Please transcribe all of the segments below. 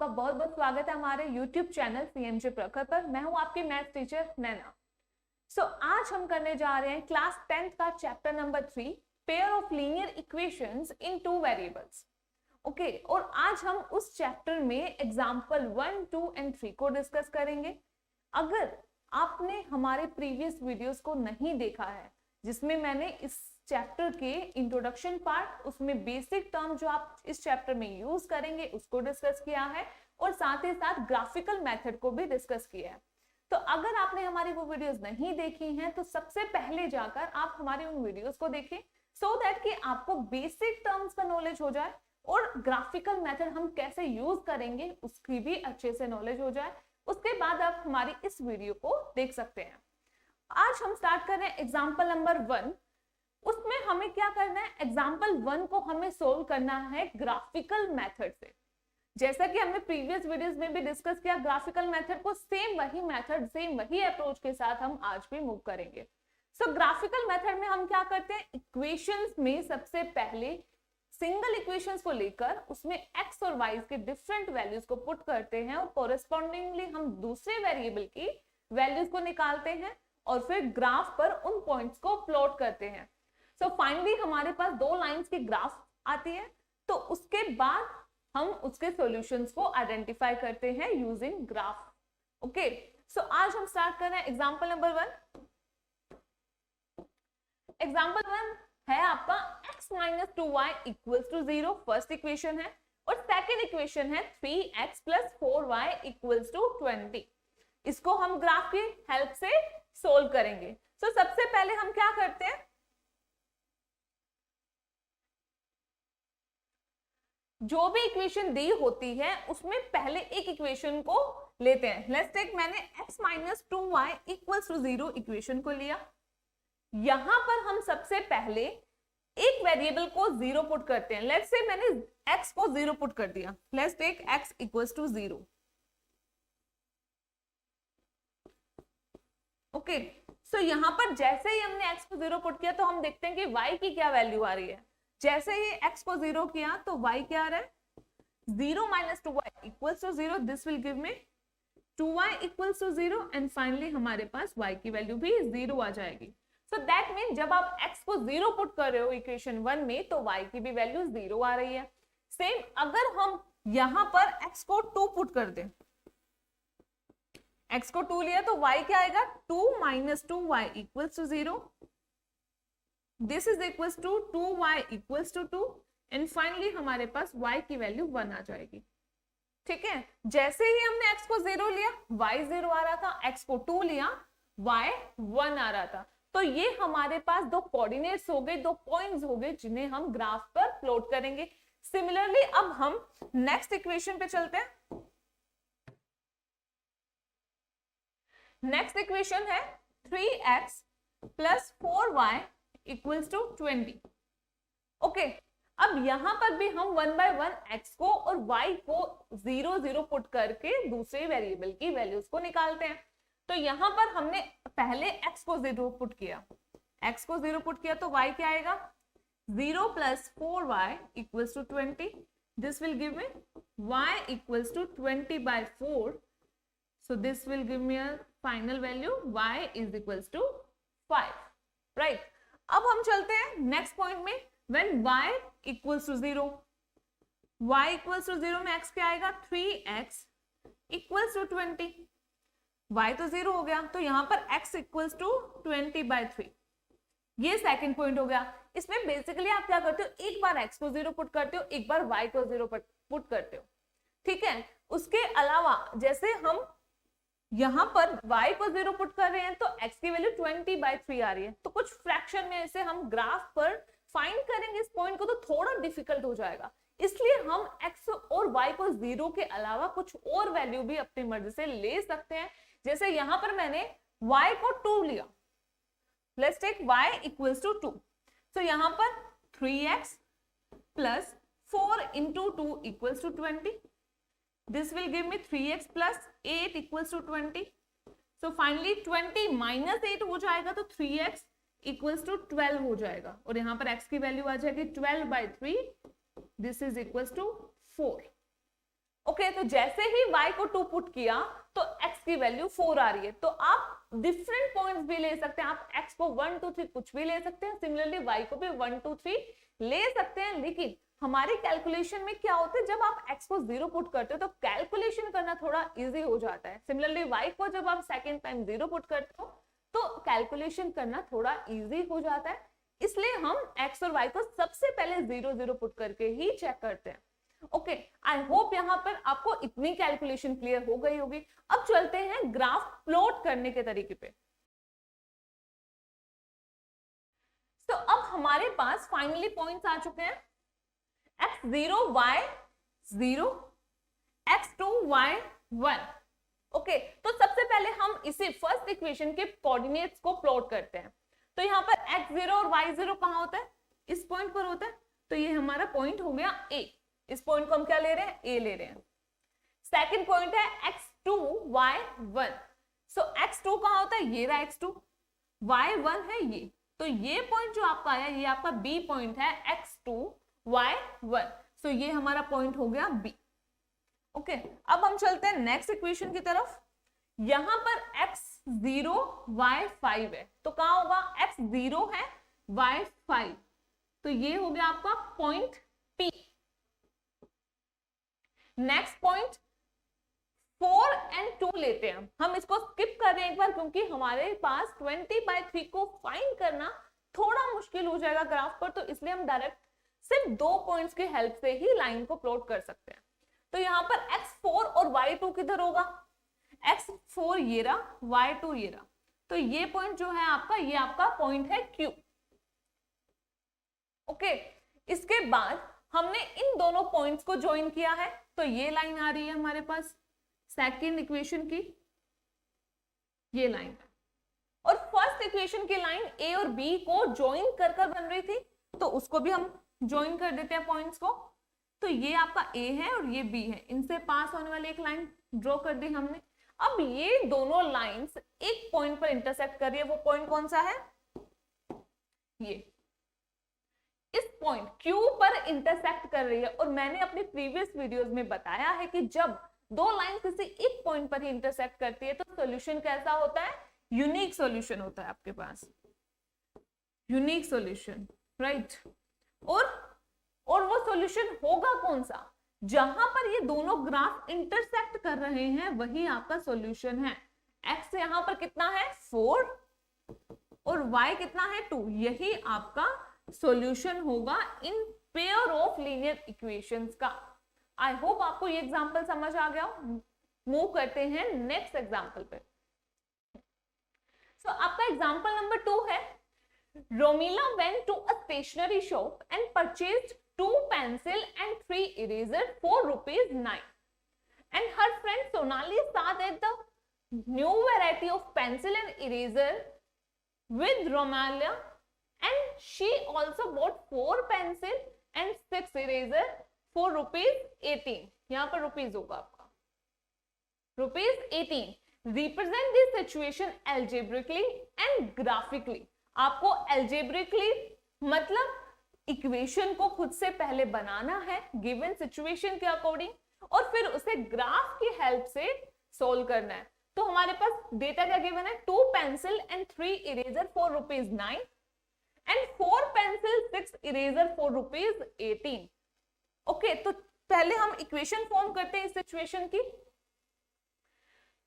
आपका बहुत बहुत स्वागत है हमारे YouTube चैनल सीएमजे प्रखर पर। मैं हूं आपकी मैथ टीचर नैना। आज हम करने जा रहे हैं क्लास 10th का chapter number 3, pair of linear equations in 2 variables. Okay, और आज हम उस चैप्टर में एग्जाम्पल 1, 2 एंड 3 को डिस्कस करेंगे। अगर आपने हमारे प्रीवियस वीडियोस को नहीं देखा है, जिसमें मैंने इस चैप्टर के इंट्रोडक्शन पार्ट, उसमें बेसिक टर्म जो आप इस चैप्टर में यूज करेंगे उसको डिस्कस किया है, और साथ ही साथ ग्राफिकल मेथड को भी डिस्कस किया है। तो अगर आपने हमारी वो वीडियोस नहीं देखी हैं तो सबसे पहले जाकर आप हमारी उन वीडियोस को देखें, सो दैट कि आपको बेसिक टर्म्स का नॉलेज हो जाए और ग्राफिकल मेथड हम कैसे यूज करेंगे उसकी भी अच्छे से नॉलेज हो जाए। उसके बाद आप हमारी इस वीडियो को देख सकते हैं। आज हम स्टार्ट कर रहे हैं एग्जाम्पल नंबर 1। उसमें हमें क्या करना है, एग्जाम्पल 1 को हमें सोल्व करना है ग्राफिकल मेथड से। जैसा कि हमने प्रीवियस वीडियोस में भी डिस्कस किया, ग्राफिकल मेथड को सेम वही मेथड, सेम वही अप्रोच के साथ हम आज भी मूव करेंगे। सो ग्राफिकल मेथड में हम क्या करते हैं, इक्वेशंस में सबसे पहले सिंगल इक्वेशंस को लेकर उसमें x और y के डिफरेंट वैल्यूज को पुट करते हैं, और कोरेस्पॉन्डिंगली हम दूसरे वेरिएबल की वैल्यूज को निकालते हैं और फिर ग्राफ पर उन पॉइंट्स को प्लॉट करते हैं। सो फाइनली हमारे पास 2 लाइंस की ग्राफ आती है, तो उसके बाद हम उसके सॉल्यूशंस को आइडेंटिफाई करते हैं यूजिंग ग्राफ। ओके, सो आज हम स्टार्ट कर रहे हैं एग्जांपल नंबर 1। एग्जांपल 1 है आपका x - 2y = 0, फर्स्ट इक्वेशन है, और सेकंड इक्वेशन है 3x + 4y = 20। इसको हम ग्राफ की हेल्प से सोल्व करेंगे। सो सबसे पहले हम क्या करते हैं, जो भी इक्वेशन दी होती है उसमें पहले एक इक्वेशन को लेते हैं। लेट्स टेक, मैंने x - 2y = 0 इक्वेशन को लिया। यहां पर हम सबसे पहले एक वेरिएबल को 0 पुट करते हैं। लेट्स से मैंने x को 0 पुट कर दिया। Let's take x = 0। Okay, so यहां पर जैसे ही हमने x को 0 पुट किया तो हम देखते हैं कि y की क्या वैल्यू आ रही है। जैसे ही x को 0 किया तो y क्या आ रहा है, 0 - 2y = 0। This will give me 2y = 0, and finally हमारे पास y की वैल्यू भी 0 आ जाएगी। सो दैट मीन जब आप x को 0 पुट कर रहे हो इक्वेशन 1 में तो y की भी वैल्यू 0 आ रही है। सेम अगर हम यहां पर x को 2 पुट कर दें, x को 2 लिया तो y क्या आएगा, 2 - 2y = 0। This is equal to 2y = 2, and finally हमारे पास y की वैल्यू 1 आ जाएगी। ठीक है, जैसे ही हमने x को 0 लिया y 0 आ रहा था, x को 2 लिया y 1 आ रहा था। तो ये हमारे पास 2 कोऑर्डिनेट्स हो गए, 2 पॉइंट्स हो गए जिन्हें हम ग्राफ पर प्लॉट करेंगे। सिमिलरली अब हम नेक्स्ट इक्वेशन पे चलते हैं। नेक्स्ट इक्वेशन है 3x + 4y = 20। ओके, अब यहां पर भी हम 1 by 1 x को और y को 0 0 पुट करके दूसरे वेरिएबल की वैल्यूज को निकालते हैं। तो यहां पर हमने पहले x को 0 पुट किया, x को 0 पुट किया तो y क्या आएगा, 0 + 4y = 20। This will give me y = 20/4। So this will give me a final value y = 5, right? अब हम चलते हैं नेक्स्ट पॉइंट में, when y = 0, y = 0 में x क्या आएगा, 3x = 20। y तो 0 हो गया, तो यहां पर x = 20/3। ये सेकंड पॉइंट हो गया। इसमें बेसिकली आप क्या करते हो, एक बार x को 0 पुट करते हो, एक बार y को 0 पुट करते हो। ठीक है, उसके अलावा जैसे हम यहां पर y को 0 पुट कर रहे हैं तो x की वैल्यू 20/3 आ रही है, तो कुछ फ्रैक्शन में से हम ग्राफ पर फाइंड करेंगे इस पॉइंट को तो थोड़ा डिफिकल्ट हो जाएगा। इसलिए हम x और y को 0 के अलावा कुछ और वैल्यू भी अपनी मर्जी से ले सकते हैं। जैसे यहां पर मैंने y को 2 लिया, लेट्स टेक y = 2। तो यहां पर 3x + 4 × 2 = 20। This will give me 3x + 8 = 20. So finally 20 - 8 हो जाएगा तो 3x = 12 हो जाएगा, और यहाँ पर x की वैल्यू आ जाएगी 12/3। This is equal to 4। Okay तो जैसे ही y को 2 पुट किया तो x की वैल्यू 4 आ रही है। तो आप डिफरेंट पॉइंट्स भी ले सकते हैं, आप x को 1 2 3 कुछ भी ले सकते हैं, सिमिलरली y को भी 1 2 3 ले सकते हैं। लेकिन हमारी कैलकुलेशन में क्या होता है, जब आप x को 0 पुट करते हो तो कैलकुलेशन करना थोड़ा इजी हो जाता है। सिमिलरली y को जब आप सेकेंड टाइम 0 पुट करते हो तो कैलकुलेशन करना थोड़ा इजी हो जाता है, इसलिए हम x और y को सबसे पहले 0 0 पुट करके ही चेक करते हैं। ओके आई होप यहाँ पर आपको इतनी कैलकुलेशन क्लियर हो गई होगी। अब चलते हैं ग्राफ प्लॉट करने के तरीके पे। तो अब हमारे पास फाइनली पॉइंट्स आ चुके हैं, x0 y0 x2 y1। Okay तो सबसे पहले हम इसी फर्स्ट इक्वेशन के कोऑर्डिनेट्स को प्लॉट करते हैं। तो यहाँ पर x0 और y0 कहाँ होता है, इस पॉइंट पर होता है। तो ये हमारा पॉइंट हो गया a, इस पॉइंट को हम क्या ले रहे हैं, a ले रहे हैं। सेकंड पॉइंट है x2 y1। सो x2 कहाँ होता है, ये रहा x2, y1 है ये। तो ये पॉइंट जो आपका आया ये आपका b पॉइंट है, x2 y1। सो ये हमारा पॉइंट हो गया b। ओके अब हम चलते हैं नेक्स्ट इक्वेशन की तरफ। यहां पर x0 y5 है, तो कहां होगा, x0 है y5, तो ये हो गया आपका पॉइंट P। नेक्स्ट पॉइंट 4 और 2 लेते हैं हम इसको स्किप कर रहे हैं एक बार, क्योंकि हमारे पास 20/3 को फाइंड करना थोड़ा मुश्किल हो जाएगा ग्राफ पर, तो इसलिए हम डायरेक्ट सिर्फ 2 पॉइंट्स की हेल्प से ही लाइन को प्लॉट कर सकते हैं। तो यहाँ पर x4 और y2 किधर होगा, x4 ये रहा, y2 ये रहा। तो ये पॉइंट जो है आपका, ये आपका पॉइंट है Q। ओके इसके बाद हमने इन दोनों पॉइंट्स को ज्वाइन किया है, तो ये लाइन आ रही है हमारे पास सेकंड इक्वेशन की, ये लाइन। और फर्स्ट इक्वेशन की लाइन A और B को ज्वाइन कर कर बन रही थी, तो उसको भी हम ज्वाइन कर देते हैं पॉइंट्स को। तो ये आपका A है और ये B है, इनसे पास होने वाली एक लाइन ड्रॉ कर दी हमने। अब ये दोनों लाइंस एक पॉइंट पर इंटरसेक्ट कर रही है, वो पॉइंट कौन सा है, ये इस पॉइंट Q पर इंटरसेक्ट कर रही है। और मैंने अपनी प्रीवियस वीडियोस में बताया है कि जब दो लाइन किसी एक पॉइंट पर ही इंटरसेक्ट करती है तो सॉल्यूशन कैसा होता है, यूनिक सॉल्यूशन होता है आपके पास, यूनिक सॉल्यूशन, राइट। और वो सॉल्यूशन होगा कौन सा, जहां पर ये दोनों ग्राफ इंटरसेक्ट कर रहे हैं वही आपका सॉल्यूशन है। x यहां पर कितना है 4 और y कितना है 2, यही आपका सॉल्यूशन होगा in pair of linear equations का। आई होप आपको ये एग्जांपल समझ आ गया। मूव करते हैं नेक्स्ट एग्जांपल पे। सो आपका एग्जांपल नंबर 2 है, Romila went to a stationery shop and purchased 2 pencil and 3 eraser for ₹9, and her friend Sonali saw that the new variety of pencil and eraser with Romalia, and she also bought 4 pencil and 6 eraser for ₹18। यहाँ पर rupees होगा आपका ₹18। Represent this situation algebraically and graphically। आपको algebraically मतलब equation को खुद से पहले बनाना है गिवन सिचुएशन के अकॉर्डिंग, और फिर उसे ग्राफ की हेल्प से सोल्व करना है। तो हमारे पास डेटा क्या गिवन है, 2 pencil and 3 eraser for ₹9 and 4 pencil 6 eraser for ₹18। Okay तो पहले हम इक्वेशन फॉर्म करते हैं इस सिचुएशन की।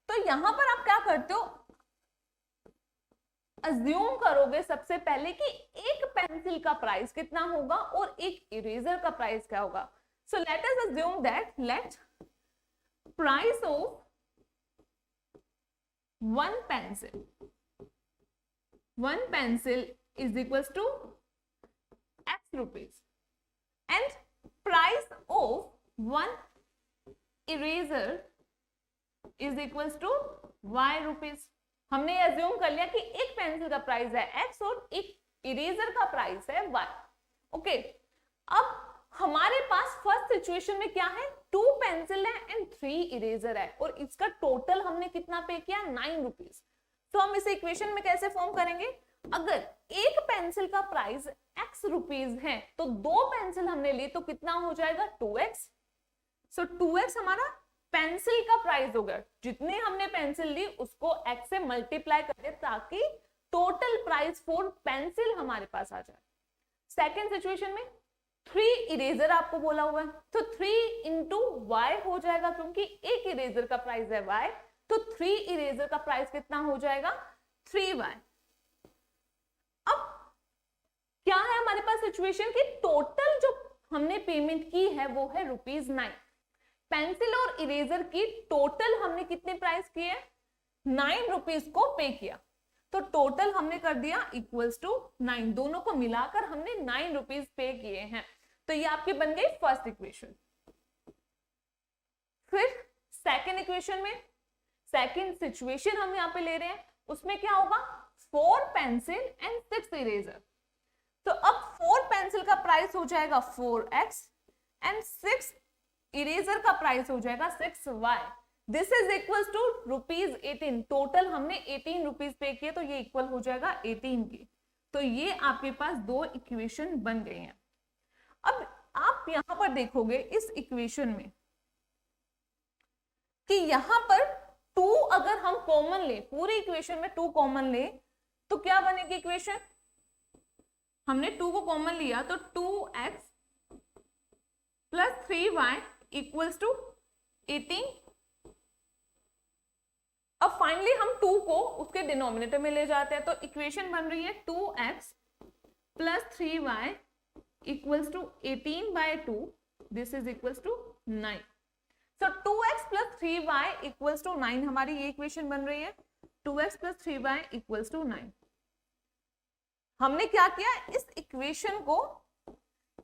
तो यहां पर आप क्या करते हो, अज्यूम करोगे सबसे पहले कि एक पेंसिल का प्राइस कितना होगा और एक इरेजर का प्राइस क्या होगा। So let us assume that let price of 1 pencil is equals to x rupees and price of 1 eraser is equals to y rupees। हमने अज्यूम कर लिया कि एक पेंसिल का प्राइस है x और एक इरेजर का प्राइस है y। ओके अब हमारे पास फर्स्ट सिचुएशन में क्या है, 2 पेंसिल है एंड 3 इरेजर है और इसका टोटल हमने कितना पे किया, 9 रुपीज। तो हम इसे इक्वेशन में कैसे फॉर्म करेंगे, अगर एक पेंसिल का प्राइस x रुपीज है तो 2 पेंसिल हमने ली तो कितना हो जाएगा 2x, सो 2x हमारा पेंसिल का प्राइस हो गया, जितने हमने पेंसिल ली उसको x से मल्टीप्लाई कर दे ताकि टोटल प्राइस फॉर पेंसिल हमारे पास आ जाए। सेकेंड सिचुएशन में 3 इरेजर आपको बोला हुआ है, तो 3 इंटू वाई हो जाएगा, क्योंकि एक इरेजर का प्राइस है y, तो 3 इरेजर का प्राइस कितना हो जाएगा 3y। अब क्या है हमारे पास सिचुएशन की टोटल जो हमने पेमेंट की है वो है ₹9। पेंसिल और इरेजर की टोटल हमने कितने प्राइस किए, ₹9 को पे किया, तो टोटल हमने कर दिया इक्वल्स टू 9, दोनों को मिलाकर हमने ₹9 पे किए हैं। तो ये आपकी बन गई फर्स्ट इक्वेशन। फिर सेकेंड इक्वेशन में सेकेंड सिचुएशन हम यहाँ पे ले रहे हैं, उसमें क्या होगा 4 पेंसिल एंड 6 इरेजर। तो अब 4 पेंसिल का प्राइस हो जाएगा 4x एंड 6 इरेजर का प्राइस हो जाएगा 6y। This is equal to ₹18। Total हमने ₹18 पे किए, तो ये इक्वल हो जाएगा 18 की। तो ये आपके पास 2 इक्वेशन बन गई हैं। अब आप यहां पर देखोगे इस इक्वेशन में कि यहां पर 2 अगर हम कॉमन ले, पूरी इक्वेशन में 2 कॉमन ले, तो क्या बनेगी इक्वेशन, हमने 2 को कॉमन लिया तो 2x plus 3y equals to 18। अब फाइनली हम 2 को उसके डिनोमिनेटर में ले जाते हैं, तो इक्वेशन बन रही है 2x plus 3y equals to 18/2, this is equals to 9। So 2x plus 3y equals to 9 हमारी ये इक्वेशन बन रही है, 2x plus 3y equals to 9। हमने क्या किया, इस इक्वेशन को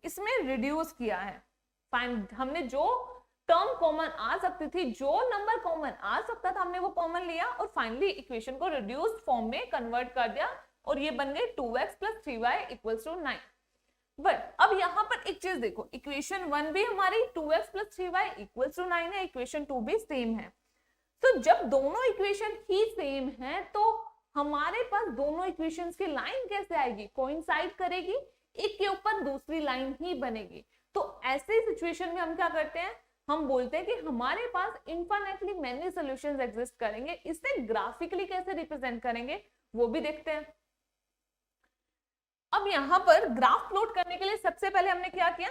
इसमें रिड्यूस किया है। हमने जो टर्म कॉमन आ सकती थी, जो नंबर कॉमन आ सकता था, हमने वो कॉमन लिया और फाइनली इक्वेशन को रिड्यूस्ड फॉर्म में कन्वर्ट कर दिया और ये बन गई 2x plus 3y equals to 9। But अब यहां पर एक चीज देखो, इक्वेशन 1 भी हमारी 2x plus 3y equals to 9 है, इक्वेशन 2 भी सेम है। तो जब दोनों इक्वेशन ही सेम है तो हमारे पास दोनों इक्वेशंस की लाइन कैसे आएगी, कोइंसाइड करेगी, एक के ऊपर दूसरी लाइन ही बनेगी। तो ऐसे सिचुएशन में हम क्या करते हैं, हम बोलते हैं कि हमारे पास इनफाइनाइटली मेनी सॉल्यूशंस एग्जिस्ट करेंगे। इसे ग्राफिकली कैसे रिप्रेजेंट करेंगे वो भी देखते हैं। अब यहां पर ग्राफ प्लॉट करने के लिए सबसे पहले हमने क्या किया,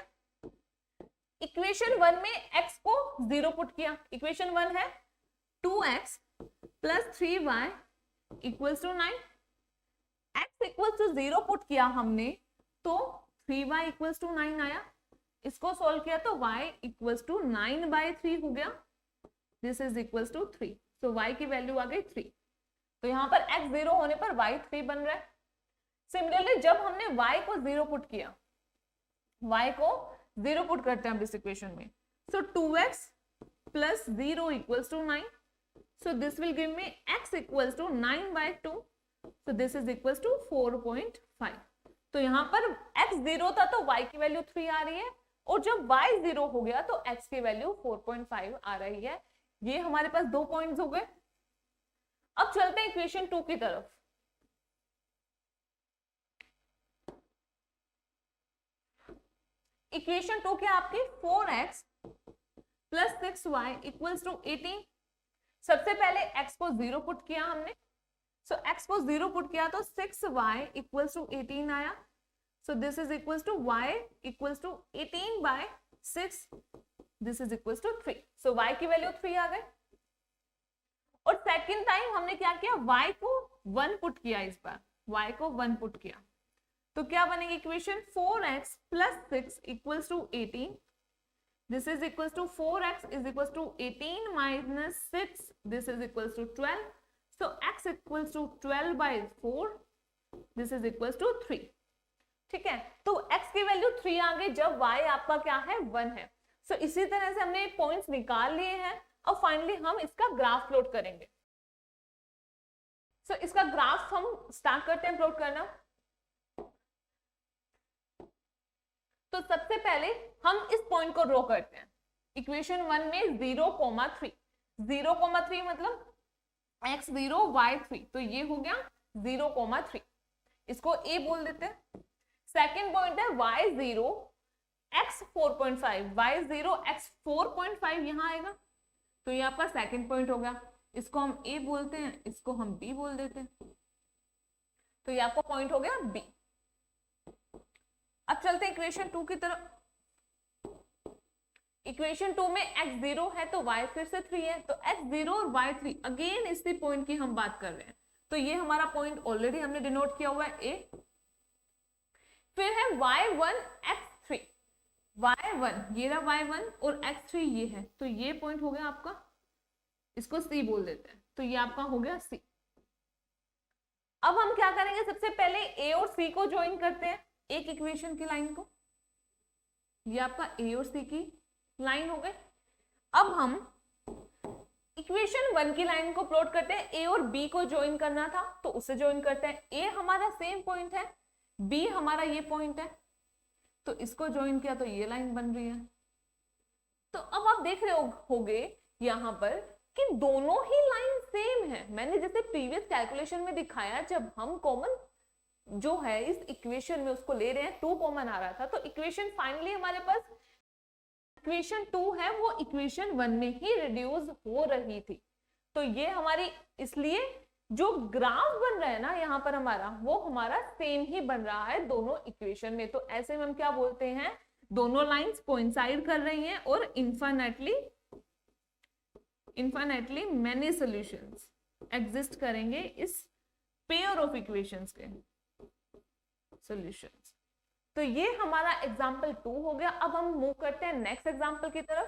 इक्वेशन 1 में x को 0 पुट किया। इक्वेशन 1 है 2x plus 3y equals to 9। x equals to 0 put किया हमने तो 3y इक्वल्स टू 9 आया। इसको सॉल्व किया तो y इक्वल्स टू 9/3 हो गया, this is equals to 3। So y की वैल्यू आ गई 3। तो यहाँ पर x 0 होने पर y 3 बन रहा है। सिमिलरली जब हमने y को 0 पुट किया, y को 0 पुट करते हैं अब इस इक्वेशन में, so 2x plus 0 equals to 9। So this will give me x equals to 9/2, so this is equals to 4.5। तो यहाँ पर x 0 था तो y की वैल्यू 3 आ रही है, और जब y 0 हो गया तो x की वैल्यू 4.5 आ रही है। ये हमारे पास 2 पॉइंट्स हो गए। अब चलते हैं इक्वेशन 2 की तरफ। इक्वेशन 2 क्या आपकी 4x plus 6y equals to 18। सबसे पहले x को 0 पुट किया हमने, सो x को 0 पुट किया तो 6y इक्वल्स टू 18 आया। So this is equals to y equals to 18/6, this is equals to 3. So y की वैल्यू 3 आ गई। और सेकेंड टाइम हमने क्या किया, y को 1 पुट किया, इस बार y को 1 पुट किया तो क्या बनेगी equation 4x plus 6 equals to 18, this is equals to 4x is equals to 18 minus 6, this is equals to 12। So x equals to 12/4, this is equals to 3। ठीक है, तो x की वैल्यू 3 आ गई जब y आपका क्या है 1 है। सो इसी तरह से हमने पॉइंट्स निकाल लिए हैं और फाइनली हम इसका ग्राफ प्लॉट करेंगे। सो इसका ग्राफ हम स्टार्ट करते हैं प्लॉट करना। तो सबसे पहले हम इस पॉइंट को ड्रॉ करते हैं। इक्वेशन 1 में 0,3, 0,3 मतलब x 0 y 3, तो ये हो गया 0,3, इसको a बोल देते हैं। सेकेंड पॉइंट है y 0 x 4.5, y 0, x 4.5 यहाँ आएगा, तो ये आपका सेकंड पॉइंट हो गया। इसको हम a बोलते हैं, इसको हम b बोल देते हैं, तो ये आपका पॉइंट हो गया b। अब चलते हैं इक्वेशन 2 की तरफ। इक्वेशन 2 में x 0 है तो y फिर से 3 है, तो x 0 और y 3, अगेन इसी पॉइंट की हम बात कर रहे हैं, तो ये हमारा पॉइंट ऑलरेडी हमने डिनोट किया हुआ है a। फिर है y1 x3, y1 ये रहा y1 और x3 ये है, तो ये पॉइंट हो गया आपका, इसको c बोल देते हैं, तो ये आपका हो गया c। अब हम क्या करेंगे, सबसे पहले a और c को ज्वाइन करते हैं एक इक्वेशन की लाइन को, ये आपका a और c की लाइन हो गई। अब हम इक्वेशन 1 की लाइन को प्लॉट करते हैं, a और b को ज्वाइन करना था तो उसे ज्वाइन करते हैं, a हमारा सेम पॉइंट है, b हमारा ये पॉइंट है, तो इसको ज्वाइन किया तो ये लाइन बन रही है। तो अब आप देख रहे होगे यहाँ पर कि दोनों ही लाइन सेम है। मैंने जैसे प्रीवियस कैलकुलेशन में दिखाया, जब हम कॉमन जो है इस इक्वेशन में उसको ले रहे हैं, 2 कॉमन आ रहा था, तो इक्वेशन फाइनली हमारे पास इक्वेशन 2 है वो इक्वेशन 1 में ही रिड्यूस हो रही थी। तो ये हमारी, इसलिए जो ग्राफ बन रहा है ना यहाँ पर हमारा, वो हमारा सेम ही बन रहा है दोनों इक्वेशन में। तो ऐसे में हम क्या बोलते हैं, दोनों लाइंस कोइंसाइड कर रही हैं और इनफाइनाइटली मेनी सॉल्यूशंस एग्जिस्ट करेंगे इस पेयर ऑफ इक्वेशंस के सॉल्यूशंस। तो ये हमारा एग्जाम्पल 2 हो गया। अब हम मूव करते हैं नेक्स्ट एग्जाम्पल की तरफ।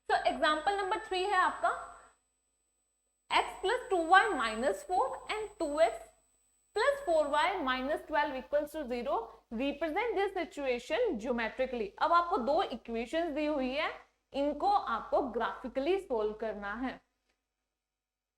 तो एग्जाम्पल नंबर 3 है आपका x plus 2y minus 4 and 2x plus 4y minus 12 equals to 0 represent this situation geometrically। अब आपको दो इक्वेशंस दी हुई है, इनको आपको ग्राफिकली सोल्व करना है।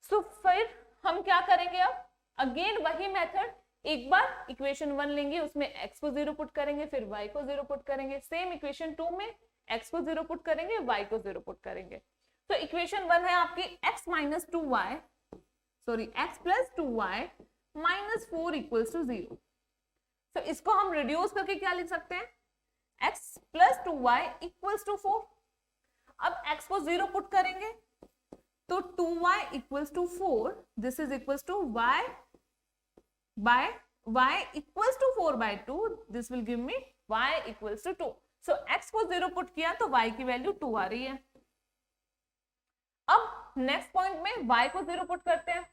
सो फिर हम क्या करेंगे, अब अगेन वही मेथड, एक बार इक्वेशन 1 लेंगे, उसमें x को 0 पुट करेंगे, फिर y को 0 पुट करेंगे। सेम इक्वेशन 2 में x को 0 पुट करेंगे, y को 0 पुट करेंगे। तो इक्वेशन 1 है आपकी x minus 2y, sorry x plus 2y minus 4 equals to 0। तो इसको हम रिड्यूस करके क्या लिख सकते हैं, x plus 2y equals to 4। अब x को 0 पुट करेंगे तो 2y equals to 4, this is equals to y equals to 4 by 2, this will give me y equals to 2। so x को 0 पुट किया तो y की वैल्यू 2 आ रही है। अब नेक्स्ट पॉइंट में y को 0 पुट करते हैं,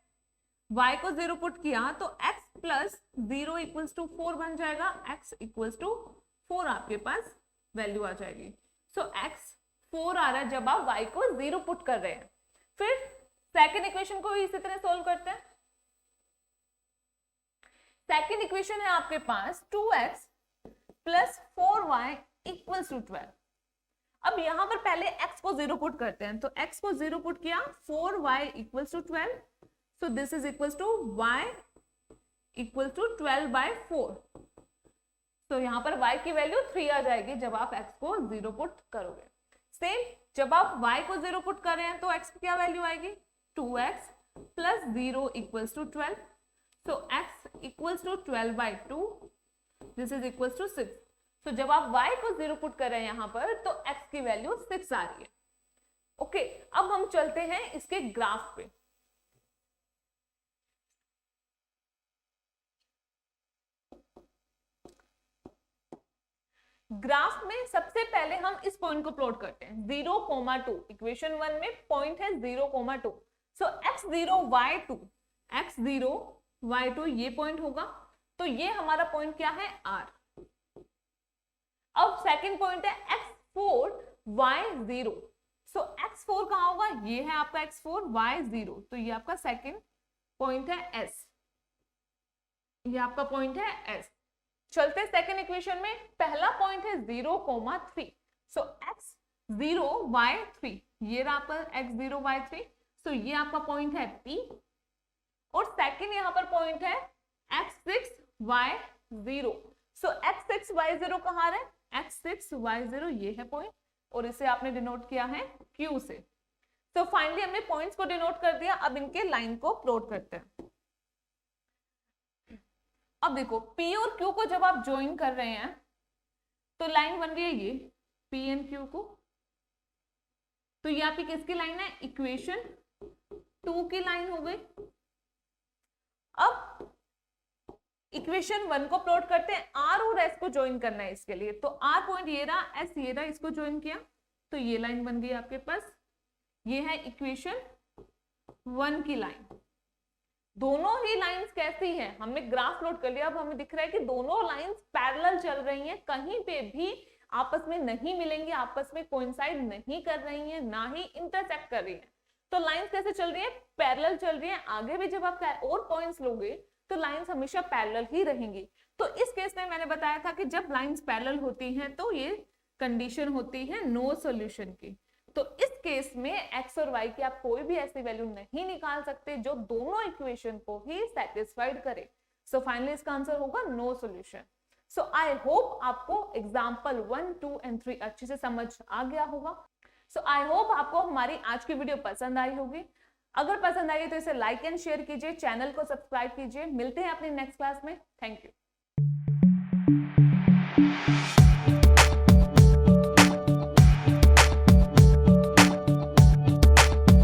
y को 0 पुट किया तो x प्लस 0 इक्वल्स टू 4 बन जाएगा, x इक्वल्स टू 4 आपके पास वैल्यू आ जाएगी। सो x 4 आ रहा है जब आप y को 0 पुट कर रहे हैं। फिर सेकेंड इक्वेशन को इसी तरह सोल्व करते हैं। सेकेंड इक्वेशन है आपके पास 2x plus 4y equals to 12। अब यहां पर पहले x को 0 पुट करते हैं, तो x को 0 पुट किया, 4y equals to 12, so this is equals to y equals to 12 by 4। तो यहां पर y की वैल्यू 3 आ जाएगी जब आप x को 0 पुट करोगे। सेम जब आप y को 0 पुट कर रहे हैं तो x की क्या वैल्यू आएगी, 2x plus 0 equals to 12, so x equals to 12 by 2, this is equals to 6। तो जब आप y को 0 पुट कर रहे हैं यहाँ पर तो x की वैल्यू 6 आ रही है। ओके, अब हम चलते हैं इसके ग्राफ पे। ग्राफ में सबसे पहले हम इस पॉइंट को प्लॉट करते हैं 0,2। इक्वेशन 1 में पॉइंट है 0,2, सो x0 y2, x0 y2 ये पॉइंट होगा, तो ये हमारा पॉइंट क्या है r। अब सेकंड पॉइंट है x4 y0, सो x4 कहां होगा, ये है आपका x4 y0, तो ये आपका सेकंड पॉइंट है s, ये आपका पॉइंट है s। चलते सेकंड इक्वेशन में, पहला पॉइंट है 0,3, सो x0 y3, ये रहा आपका x0 y3, सो ये आपका पॉइंट है P, और सेकंड यहां पर पॉइंट है x6 y0, सो x6 y0 कहां है, x6 y0 ये है पॉइंट, और इसे आपने डिनोट किया है Q से। तो फाइनली हमने पॉइंट्स को डिनोट कर दिया, अब इनके लाइन को प्लॉट करते हैं। अब देखो P और Q को जब आप ज्वाइन कर रहे हैं तो लाइन बन रही है ये P एंड Q को, तो ये आपकी किसकी लाइन है, इक्वेशन 2 की लाइन हो गई। अब इक्वेशन 1 को प्लॉट करते हैं, R और S को ज्वाइन करना है इसके लिए, तो R पॉइंट ये रहा, S ये रहा, इसको ज्वाइन किया तो ये लाइन बन गई आपके पास, ये है इक्वेशन 1 की लाइन। दोनों ही लाइंस कैसी हैं, हमने ग्राफ प्लॉट कर लिया, अब हमें दिख रहा है कि दोनों लाइंस पैरेलल चल रही हैं, कहीं पे भी आपस में नहीं मिलेंगी, आपस में कोइंसाइड नहीं कर रही हैं, ना ही इंटरसेक्ट कर रही हैं। तो लाइंस कैसे चल रही है, पैरेलल चल रही है। आगे भी जब आप और पॉइंट्स लोगे तो लाइंस हमेशा पैरेलल ही रहेंगी। तो इस केस में मैंने बताया था कि जब लाइंस पैरेलल होती हैं तो ये कंडीशन होती है नो सॉल्यूशन की। तो इस केस में x और y की आप कोई भी ऐसी वैल्यू नहीं निकाल सकते जो दोनों इक्वेशन को ही सेटिस्फाइड करे। सो फाइनली इसका आंसर होगा no solution. So I hope आपको एग्जांपल 1, 2 एंड 3 अच्छे से समझ आ गया होगा। सो आई होप आपको हमारी आज की वीडियो पसंद आई होगी। अगर पसंद आई तो इसे लाइक एंड शेयर कीजिए, चैनल को सब्सक्राइब कीजिए। मिलते हैं अपनी नेक्स्ट क्लास में। Thank you.